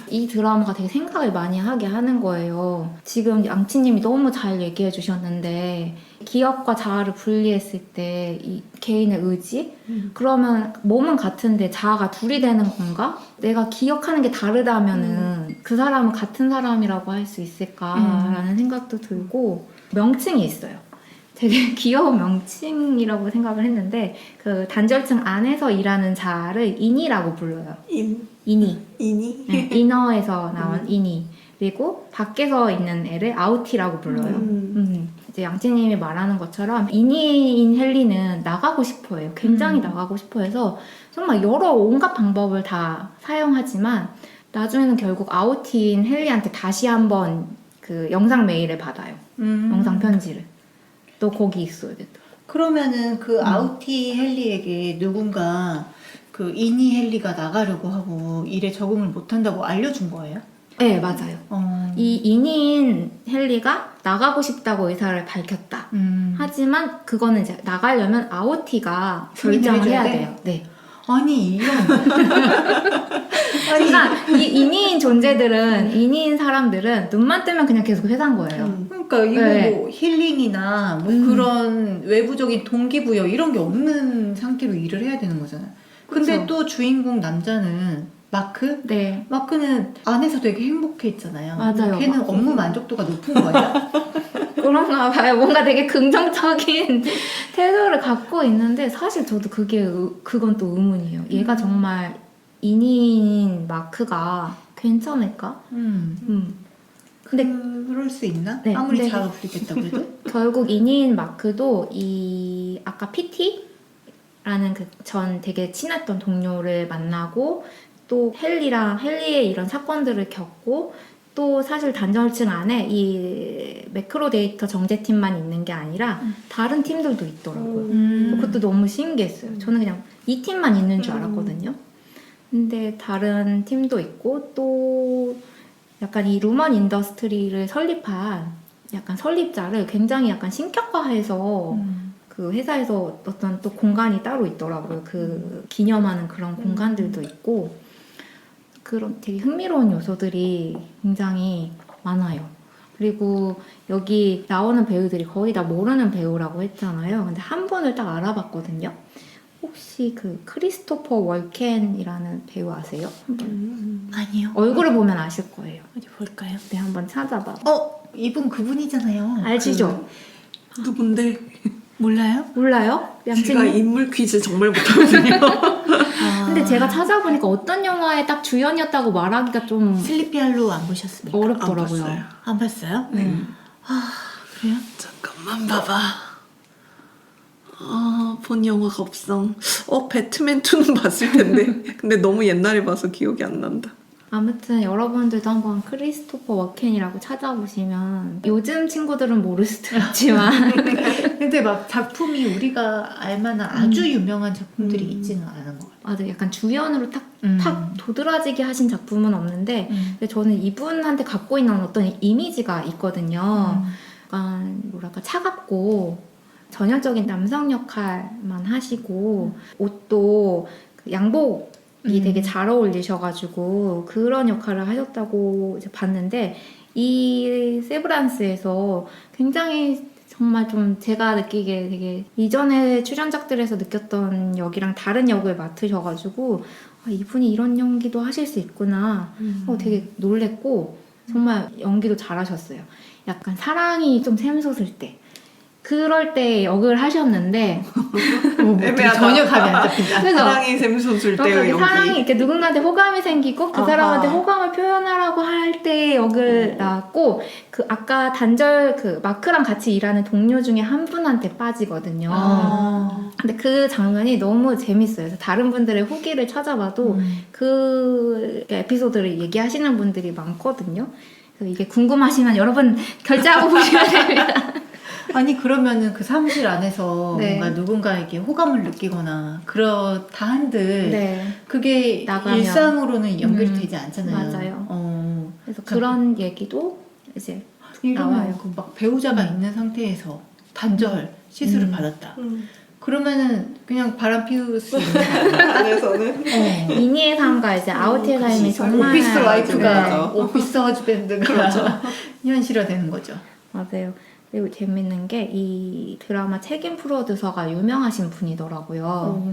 이 드라마가 되게 생각을 많이 하게 하는 거예요. 지금 양치님이 너무 잘 얘기해 주셨는데 기업과 자아를 분리했을 때 이 개인의 의지? 그러면 몸은 같은데 자아가 둘이 되는 건가? 내가 기억하는 게 다르다면은 그 사람은 같은 사람이라고 할 수 있을까라는 생각도 들고 명칭이 있어요. 되게 귀여운 명칭이라고 생각을 했는데 그 단절층 안에서 일하는 자아를 인이라고 불러요. 인이. 네, 이너에서 나온 인이. 그리고 밖에서 있는 애를 아우티라고 불러요. 이제 양치님이 말하는 것처럼 인이인 헨리는 나가고 싶어해요. 굉장히 나가고 싶어해서 정말 여러 온갖 방법을 다 사용하지만 나중에는 결국 아우티인 헨리한테 다시 한번 그 영상 메일을 받아요. 영상 편지를. 너 거기 있어야 된다. 그러면은 그 아우티 헨리에게 누군가 그 이니 헨리가 나가려고 하고 일에 적응을 못한다고 알려준 거예요? 네, 맞아요. 이 인인 헨리가 나가고 싶다고 의사를 밝혔다. 하지만 그거는 이제 나가려면 아오티가 결정을 승인을 해야 해줘야 돼? 돼요. 네. 아니 이런 그러니까 이 인이인 존재들은 인이인 사람들은 눈만 뜨면 그냥 계속 회사인 거예요. 그러니까 이거 네. 뭐 힐링이나 뭐 그런 외부적인 동기부여 이런 게 없는 상태로 일을 해야 되는 거잖아요. 근데 그쵸. 또 주인공 남자는 마크? 네. 마크는 안에서 되게 행복했잖아요. 맞아요. 걔는 마크. 업무 만족도가 높은 거예요. 그런가 봐요. 뭔가 되게 긍정적인 태도를 갖고 있는데 사실 저도 그건 또 의문이에요. 얘가 정말 인인 마크가 괜찮을까? 근데 그럴 수 있나? 네, 아무리 근데- 자가 부리겠다고 해도? 결국 인인 마크도 이 아까 PT라는 그 전 되게 친했던 동료를 만나고 또 헨리의 이런 사건들을 겪고 또 사실 단절층 안에 이 매크로 데이터 정제팀만 있는 게 아니라 다른 팀들도 있더라고요. 그것도 너무 신기했어요. 저는 그냥 이 팀만 있는 줄 알았거든요. 근데 다른 팀도 있고 또 약간 이 루먼 인더스트리를 설립한 약간 설립자를 굉장히 약간 신격화해서 그 회사에서 어떤 또 공간이 따로 있더라고요. 그 기념하는 그런 공간들도 있고 그런 되게 흥미로운 요소들이 굉장히 많아요. 그리고 여기 나오는 배우들이 거의 다 모르는 배우라고 했잖아요. 근데 한 분을 딱 알아봤거든요. 혹시 그 크리스토퍼 월켄이라는 배우 아세요? 아니요. 얼굴을 보면 아실 거예요. 어디 볼까요? 네, 한번 찾아봐. 이분 그분이잖아요. 알지죠? 누군데? 몰라요? 몰라요? 제가 양치님? 인물 퀴즈 정말 못하거든요. 근데 제가 찾아보니까 어떤 영화에 딱 주연이었다고 말하기가 좀 슬리피 할로우 안 보셨습니까? 어렵더라고요. 안 봤어요. 안 봤어요? 그래요? 잠깐만 봐봐. 본 영화가 없어. 배트맨 2는 봤을 텐데. 근데 너무 옛날에 봐서 기억이 안 난다. 아무튼 여러분들도 한번 크리스토퍼 워켄이라고 찾아보시면 요즘 친구들은 모를 수도 있지만 근데 막 작품이 우리가 알만한 아주 유명한 작품들이 있지는 않은 것 같아요. 맞아 약간 주연으로 탁 도드라지게 하신 작품은 없는데 근데 저는 이분한테 갖고 있는 어떤 이미지가 있거든요. 약간 뭐랄까 차갑고 전형적인 남성 역할만 하시고 옷도 그 양복이 되게 잘 어울리셔가지고 그런 역할을 하셨다고 이제 봤는데 이 세브란스에서 굉장히 정말 좀 제가 느끼기에 되게 이전에 출연작들에서 느꼈던 역이랑 다른 역을 맡으셔가지고 이분이 이런 연기도 하실 수 있구나 되게 놀랬고 정말 연기도 잘하셨어요. 약간 사랑이 좀 샘솟을 때 그럴 때 역을 하셨는데 애매하다. 전혀 감이 안 잡힌다. 그래서 사랑이 샘솟을 때의 연기. 사랑이 이렇게 누군가한테 호감이 생기고 그 아하. 사람한테 호감을 표현하라고 할 때 역을 나왔고 그 아까 단절 그 마크랑 같이 일하는 동료 중에 한 분한테 빠지거든요. 근데 그 장면이 너무 재밌어요. 그래서 다른 분들의 후기를 찾아봐도 그 에피소드를 얘기하시는 분들이 많거든요. 그래서 이게 궁금하시면 여러분 결제하고 보시면 됩니다. 아니 그러면은 그 사무실 안에서 네. 뭔가 누군가에게 호감을 느끼거나 그렇다 한들 네, 그게 나가면. 일상으로는 연결되지 않잖아요. 맞아요. 그래서 그런 얘기도 이제 이러면 나와요. 그막 배우자가 있는 상태에서 단절 시술을 받았다. 그러면은 그냥 바람 피울 수 있는 거 아니에요? 안에서는 이니의 삶과 이제 아우트의 삶이 정말 오피스 와이프가 맞아. 오피스 허즈밴드가 현실화되는 거죠. 맞아요. 그리고 재밌는 게 이 드라마 책임 프로듀서가 유명하신 분이더라고요.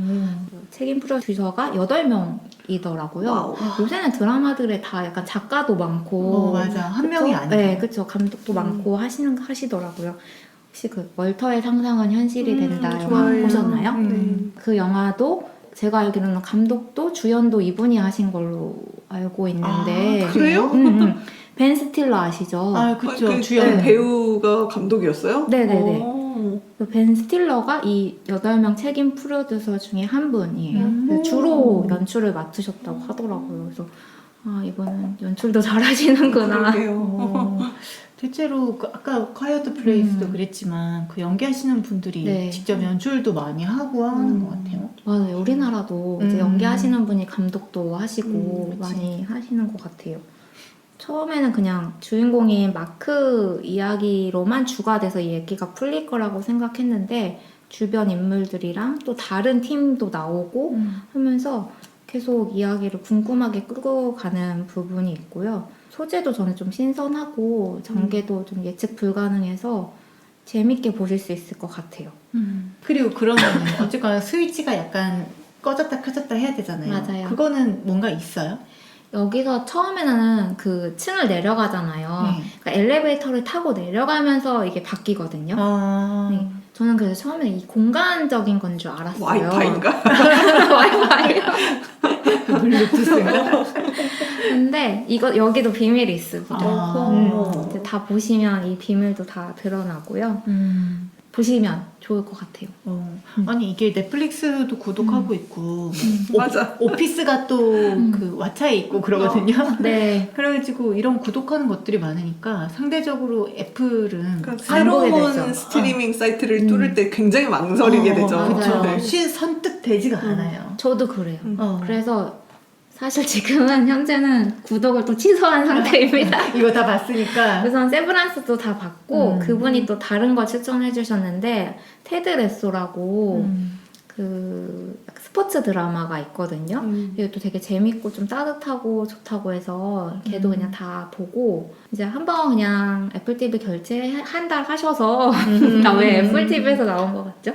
책임 프로듀서가 8명이더라고요. 와우. 요새는 드라마들에 다 약간 작가도 많고 맞아. 한 그쵸? 명이 아니고. 네, 그렇죠. 감독도 많고 하시더라고요. 혹시 그 월터의 상상은 현실이 된다 영화 좋아요. 보셨나요? 네. 그 영화도 제가 알기로는 감독도 주연도 이분이 하신 걸로 알고 있는데 그래요? 벤 스틸러 아시죠? 아 그쵸. 그 주연 배우가 감독이었어요? 네네네. 오. 벤 스틸러가 이 8명 책임 프로듀서 중에 한 분이에요. 그래서 주로 연출을 맡으셨다고 하더라고요. 그래서 아 이분은 연출도 잘하시는구나. 그러게요. 대체로 아까 콰이어트 플레이스도 그랬지만 그 연기하시는 분들이 네. 직접 연출도 많이 하고 하는 것 같아요. 맞아요. 우리나라도 이제 연기하시는 분이 감독도 하시고 그치. 많이 하시는 것 같아요. 처음에는 그냥 주인공인 마크 이야기로만 주가 돼서 이 얘기가 풀릴 거라고 생각했는데 주변 인물들이랑 또 다른 팀도 나오고 하면서 계속 이야기를 궁금하게 끌고 가는 부분이 있고요. 소재도 저는 좀 신선하고 전개도 좀 예측 불가능해서 재밌게 보실 수 있을 것 같아요. 그리고 그러면은 어쨌거나 스위치가 약간 꺼졌다 켜졌다 해야 되잖아요. 맞아요. 그거는 뭔가 있어요? 여기서 처음에는 그 층을 내려가잖아요. 네. 그러니까 엘리베이터를 타고 내려가면서 이게 바뀌거든요. 아, 네. 저는 그래서 처음에 이 공간적인 건 줄 알았어요. 와이파이인가? 와이파이요. 블루투스인가? 근데 이거 여기도 비밀이 있습니다. 아. 이제 다 보시면 이 비밀도 다 드러나고요. 보시면 좋을 것 같아요. 아니 이게 넷플릭스도 구독하고 있고 맞아. 오피스가 또 그 왓챠에 있고 그러거든요. 네. 그래가지고 이런 구독하는 것들이 많으니까 상대적으로 애플은 그러니까 안 보게 새로운 되죠. 스트리밍 사이트를 뚫을 때 굉장히 망설이게 되죠. 맞아요. 네. 선뜻 되지가 않아요. 저도 그래요. 어. 그래서 사실 지금은 현재는 구독을 또 취소한 상태입니다. 이거 다 봤으니까. 우선 세브란스도 다 봤고 그분이 또 다른 거 추천해 주셨는데 테드 레소라고 그 스포츠 드라마가 있거든요. 이것도 되게 재밌고 좀 따뜻하고 좋다고 해서 걔도 그냥 다 보고 이제 한번 그냥 애플 TV 결제 한 달 하셔서 나 왜 애플 TV에서 나온 것 같죠?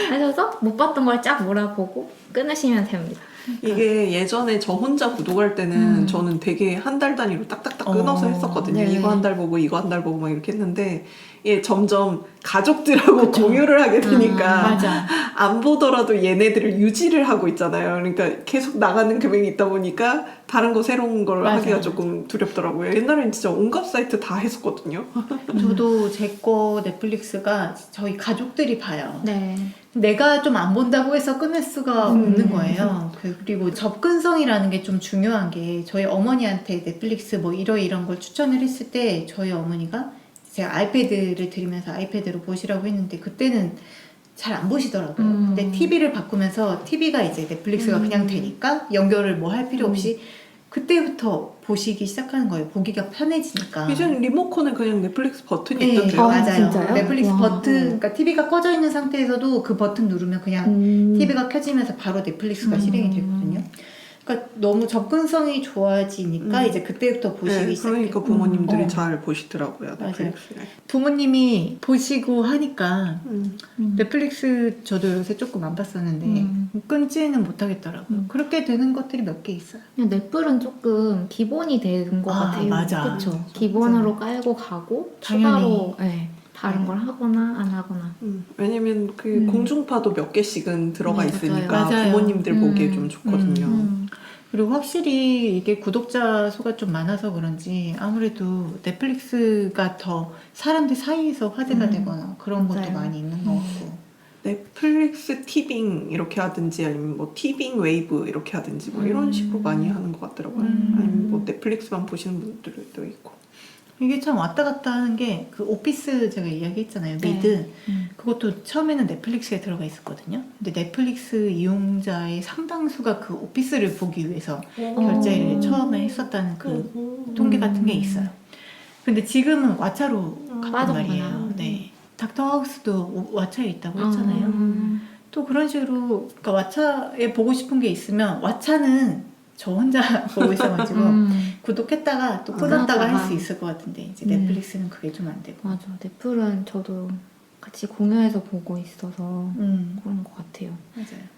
하셔서 못 봤던 걸 쫙 몰아보고 끊으시면 됩니다. 이게 예전에 저 혼자 구독할 때는 저는 되게 한 달 단위로 딱딱딱 끊어서 했었거든요. 네. 이거 한 달 보고 이거 한 달 보고 막 이렇게 했는데 이게 점점 가족들하고 공유를 하게 되니까 맞아. 안 보더라도 얘네들을 유지를 하고 있잖아요. 그러니까 계속 나가는 금액이 있다 보니까 다른 거 새로운 걸 맞아. 하기가 조금 두렵더라고요. 옛날에는 진짜 온갖 사이트 다 했었거든요. 저도 제 거 넷플릭스가 저희 가족들이 봐요. 네. 내가 좀 안 본다고 해서 끊을 수가 없는 거예요. 그리고 접근성이라는 게 좀 중요한 게 저희 어머니한테 넷플릭스 뭐 이런 걸 추천을 했을 때 저희 어머니가 제가 아이패드를 드리면서 아이패드로 보시라고 했는데 그때는 잘 안 보시더라고요. 근데 TV를 바꾸면서 TV가 이제 넷플릭스가 그냥 되니까 연결을 뭐 할 필요 없이 그때부터 보시기 시작하는 거예요. 보기가 편해지니까. 이제는 리모컨에 그냥 넷플릭스 버튼이 네, 있던데요. 맞아요. 진짜요? 넷플릭스 와. 버튼, 그러니까 TV가 꺼져 있는 상태에서도 그 버튼 누르면 그냥 TV가 켜지면서 바로 넷플릭스가 실행이 되거든요. 그러니까 너무 접근성이 좋아지니까 이제 그때부터 보시기 네, 시작해요. 그러니까 부모님들이 어. 잘 보시더라고요. 맞아요. 넷플릭스를. 부모님이 보시고 하니까 음. 넷플릭스 저도 요새 조금 안 봤었는데 끊지는 못하겠더라고요. 그렇게 되는 것들이 몇 개 있어요. 그냥 넷플은 조금 기본이 된 것 아, 같아요. 맞아. 그쵸? 맞아. 기본으로 깔고 가고 당연히. 추가로 네, 다른 걸 하거나 안 하거나. 왜냐면 그 공중파도 몇 개씩은 들어가 있으니까 맞아요. 부모님들 보기에 좀 좋거든요. 그리고 확실히 이게 구독자 수가 좀 많아서 그런지 아무래도 넷플릭스가 더 사람들 사이에서 화제가 되거나 그런 것도 맞아요. 많이 있는 것 같고. 넷플릭스 티빙 이렇게 하든지 아니면 뭐 티빙 웨이브 이렇게 하든지 뭐 이런 식으로 많이 하는 것 같더라고요. 아니면 뭐 넷플릭스만 보시는 분들도 있고. 이게 참 왔다 갔다 하는 게 그 오피스 제가 이야기했잖아요. 네. 미드. 그것도 처음에는 넷플릭스에 들어가 있었거든요. 근데 넷플릭스 이용자의 상당수가 그 오피스를 보기 위해서 결제를 처음에 했었다는 그 통계 같은 게 있어요. 근데 지금은 왓챠로 갔단 빠졌구나. 말이에요. 네. 닥터 하우스도 왓챠에 있다고 했잖아요. 또 그런 식으로 그러니까 왓챠에 보고 싶은 게 있으면 왓챠는 저 혼자 보고 있어가지고 구독했다가 또 끊었다가 할 수 있을 것 같은데 이제 넷플릭스는 그게 좀 안 되고. 맞아. 넷플은 저도 같이 공유해서 보고 있어서 그런 것 같아요. 맞아요.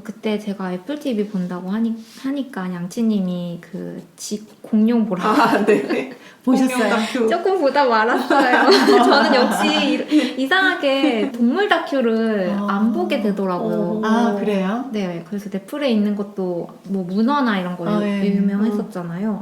그때 제가 애플 TV 본다고 하니까 양치님이 그 집 공룡 보라고 아, 네. 보셨어요? 공룡 다큐. 조금 보다 말았어요. 저는 역시 이상하게 동물 다큐를 안 보게 되더라고요. 아 그래요? 네, 그래서 넷플에 있는 것도 뭐 문어나 이런 거 예. 유명했었잖아요.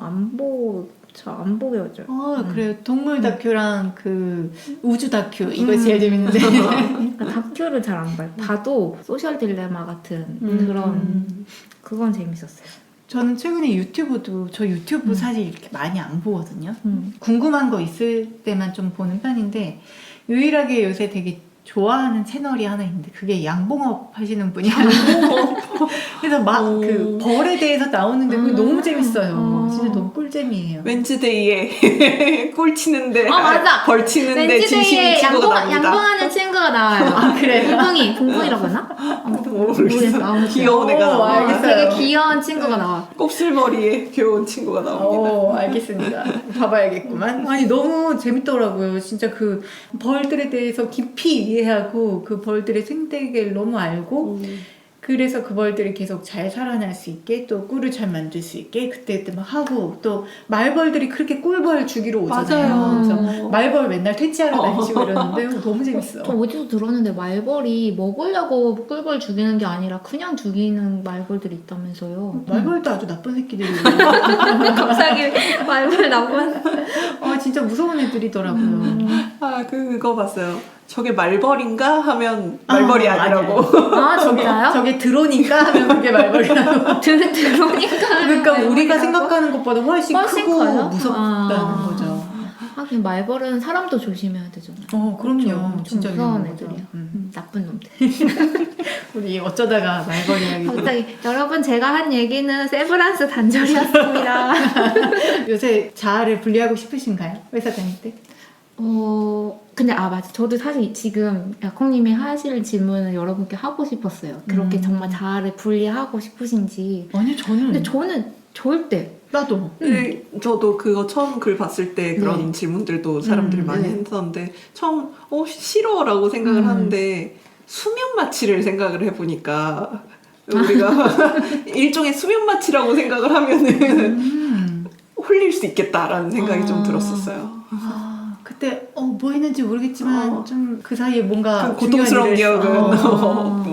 잘 안 보게 되죠. 그래요. 동물 다큐랑 그 우주 다큐 이거 제일 재밌는데. 그러니까 다큐를 잘 안 봐요. 봐도 소셜 딜레마 같은 그런 그건 재밌었어요. 저는 최근에 유튜브도 저 유튜브 사실 이렇게 많이 안 보거든요. 궁금한 거 있을 때만 좀 보는 편인데 유일하게 요새 되게 좋아하는 채널이 하나 있는데 그게 양봉업 하시는 분이 그래서 막 그 벌에 대해서 나오는데 그게 너무 재밌어요. 진짜 너무 꿀잼이에요. 웬즈데이에 꿀 치는데 맞아. 벌 치는데 진심인 웬즈데이에 친구가 나옵니다. 양봉하는 친구가 나와요. 아, 그래요? 봉봉이라고 하나? 모르겠어. 아무튼. 귀여운 애가 오, 나와. 알겠어요. 되게 귀여운 친구가 나와. 곱슬머리에 귀여운 친구가 나옵니다. 알겠습니다. 봐봐야겠구만. 아니 너무 재밌더라고요. 진짜 그 벌들에 대해서 깊이 이해하고 그 벌들의 생태계를 너무 알고 그래서 그 벌들이 계속 잘 살아날 수 있게 또 꿀을 잘 만들 수 있게 그때 막 하고 또 말벌들이 그렇게 꿀벌 주기로 오잖아요. 맞아요. 그래서 말벌 맨날 퇴치하러 다니시고 이러는데 너무 재밌어. 저 어디서 들었는데 말벌이 먹으려고 꿀벌 죽이는 게 아니라 그냥 죽이는 말벌들이 있다면서요. 말벌도 아주 나쁜 새끼들이에요. 갑자기 말벌 나쁜. 진짜 무서운 애들이더라고요. 아 그거 봤어요. 저게 말벌인가 하면 말벌이 아니라고. 아 진짜요? 저게 드론인가 하면 그게 말벌이라고. 들어오니까. 그러니까 우리가 생각하는 것보다 훨씬 크고 커요? 무섭다는 거죠. 하긴 말벌은 사람도 조심해야 되잖아요. 그럼요. 그렇죠. 진짜 무서운 위험하죠. 애들이야. 나쁜 놈들. 우리 어쩌다가 말벌 이야기. 갑자기 여러분 제가 한 얘기는 세브란스 단절이었습니다. 요새 자아를 분리하고 싶으신가요? 회사 다닐 때? 근데 맞아. 저도 사실 지금 약콩님이 하실 질문을 여러분께 하고 싶었어요. 그렇게 정말 자아를 분리하고 싶으신지. 아니 저는. 근데 저는 절대. 나도. 네, 저도 그거 처음 글 봤을 때 그런 질문들도 사람들이 많이 네. 했었는데 처음 싫어라고 생각을 하는데 수면 마취를 생각을 해보니까 우리가 일종의 수면 마취라고 생각을 하면은 홀릴 수 있겠다라는 생각이 좀 들었었어요. 그때 뭐 했는지 모르겠지만 좀 그 사이에 뭔가 그 고통스러운 중요한 일을 기억은 했어.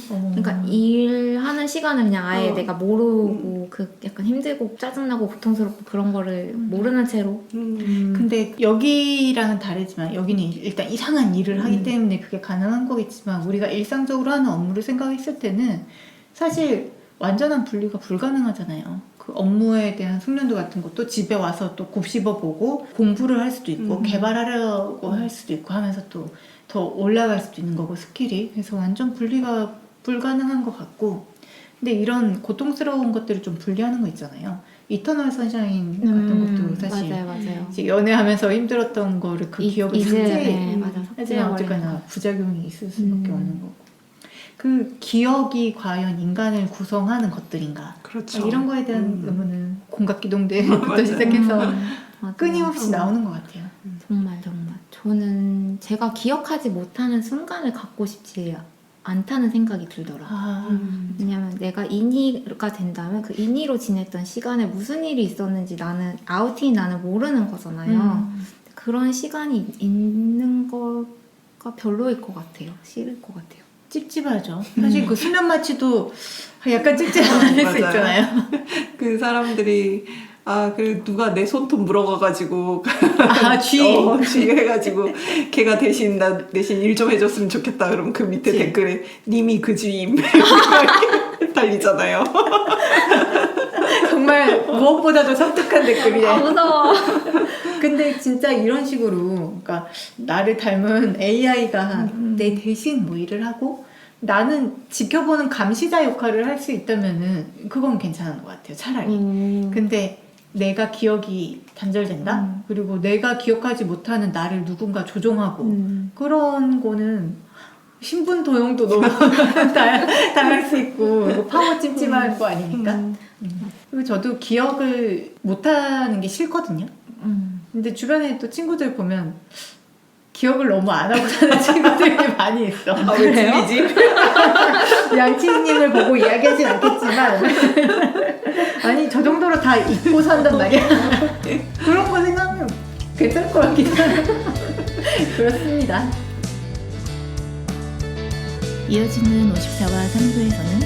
그러니까 일하는 시간을 그냥 아예 내가 모르고 그 약간 힘들고 짜증나고 고통스럽고 그런 거를 모르는 채로. 근데 여기랑은 다르지만 여기는 일단 이상한 일을 하기 때문에 그게 가능한 거겠지만 우리가 일상적으로 하는 업무를 생각했을 때는 사실 완전한 분리가 불가능하잖아요. 그 업무에 대한 숙련도 같은 것도 집에 와서 또 곱씹어보고 공부를 할 수도 있고 개발하려고 할 수도 있고 하면서 또 더 올라갈 수도 있는 거고 스킬이. 그래서 완전 분리가 불가능한 것 같고 근데 이런 고통스러운 것들을 좀 분리하는 거 있잖아요. 이터널 선샤인 같은 것도 사실 맞아요. 이제 연애하면서 힘들었던 거를 그 기억을 삭제 하지만 삭제해버리는 어쨌거나 거. 부작용이 있을 수밖에 없는 거고 그 기억이 과연 인간을 구성하는 것들인가 그렇죠. 이런 거에 대한 의문은 공각기동대부터 시작해서 맞아요. 끊임없이 나오는 것 같아요. 정말. 저는 제가 기억하지 못하는 순간을 갖고 싶지 않다는 생각이 들더라고요. 왜냐면 내가 인이가 된다면 그 인이로 지냈던 시간에 무슨 일이 있었는지 아우팅이 나는 모르는 거잖아요. 그런 시간이 있는 거가 별로일 것 같아요. 싫을 것 같아요. 찝찝하죠. 사실 그 수면 마취도 약간 찝찝할 수 맞아요. 있잖아요. 그 사람들이 그 누가 내 손톱 물어가가지고 쥐해가지고 걔가 대신 나 대신 일 좀 해줬으면 좋겠다. 그럼 그 밑에 그치. 댓글에 님이 그 쥐임 달리잖아요. 정말 무엇보다도 섬뜩한 댓글이에요. 무서워. 근데 진짜 이런 식으로 그러니까 나를 닮은 AI가 내 대신 뭐 일을 하고 나는 지켜보는 감시자 역할을 할 수 있다면은 그건 괜찮은 것 같아요. 차라리. 근데 내가 기억이 단절된다? 그리고 내가 기억하지 못하는 나를 누군가 조종하고 그런 거는 신분 도용도 너무 당할 수 있고 이거 파워 찜찜할 거 아니니까. 그리고 저도 기억을 못하는 게 싫거든요. 근데 주변에 또 친구들 보면 기억을 너무 안 하고 사는 친구들이 많이 있어. 왜 들리지? 양치님을 보고 이야기하진 않겠지만 아니 저 정도로 다 잊고 산단 말이야. 그런 거 생각하면 괜찮을 것 같기도 하고 그렇습니다. 이어지는 54화 3부에서는